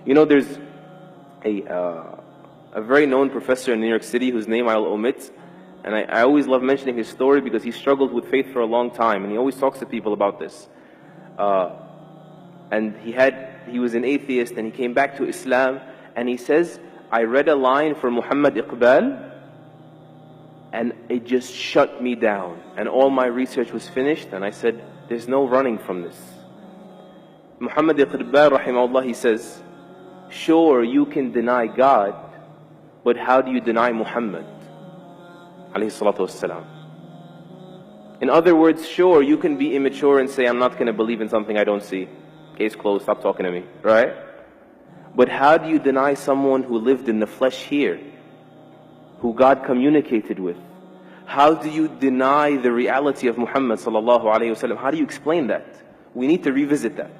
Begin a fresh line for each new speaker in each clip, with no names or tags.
You know, there's a very known professor in New York City whose name I'll omit, and I always love mentioning his story because he struggled with faith for a long time, and he always talks to people about this. And he was an atheist, and he came back to Islam, and he says, I read a line for Muhammad Iqbal, and it just shut me down. And all my research was finished, and I said, there's no running from this. Muhammad Iqbal, rahimahullah, he says, sure, you can deny God, but how do you deny Muhammad? Alayhi salatu wassalam. In other words, sure, you can be immature and say, I'm not going to believe in something I don't see. Case closed, stop talking to me, right? But how do you deny someone who lived in the flesh here, who God communicated with? How do you deny the reality of Muhammad sallallahu alayhi wasallam? How do you explain that? We need to revisit that.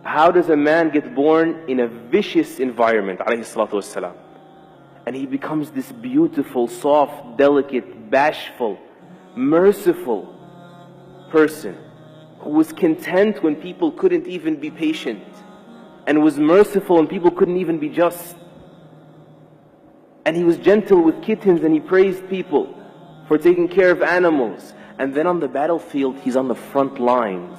How does a man get born in a vicious environment, alayhi salatu wasalam, and he becomes this beautiful, soft, delicate, bashful, merciful person who was content when people couldn't even be patient, and was merciful when people couldn't even be just. And he was gentle with kittens, and he praised people for taking care of animals. And then on the battlefield, he's on the front lines,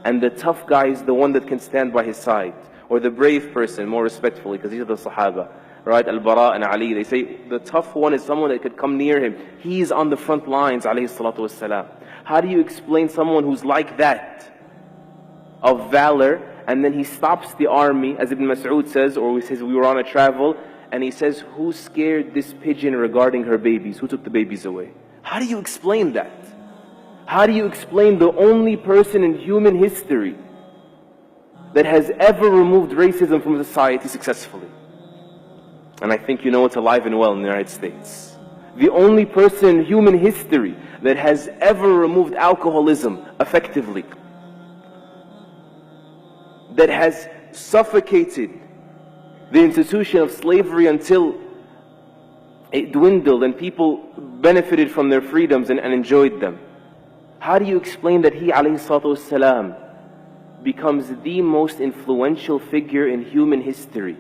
and the tough guy is the one that can stand by his side, or the brave person, more respectfully, because these are the Sahaba, right? Al-Bara and Ali, they say the tough one is someone that could come near him. He's on the front lines, alayhi salatu wassalam. How do you explain someone who's like that, of valor, and then he stops the army, as Ibn Mas'ud says, or he says, we were on a travel, and he says, who scared this pigeon regarding her babies? Who took the babies away? How do you explain that? How do you explain the only person in human history that has ever removed racism from society successfully? And I think you know it's alive and well in the United States. The only person in human history that has ever removed alcoholism effectively, that has suffocated the institution of slavery until it dwindled and people benefited from their freedoms and enjoyed them. How do you explain that he, alayhi salatu wassalam, becomes the most influential figure in human history?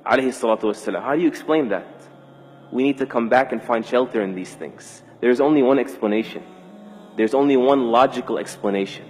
Alayhi salatu wassalam. How do you explain that? We need to come back and find shelter in these things. There's only one explanation. There's only one logical explanation.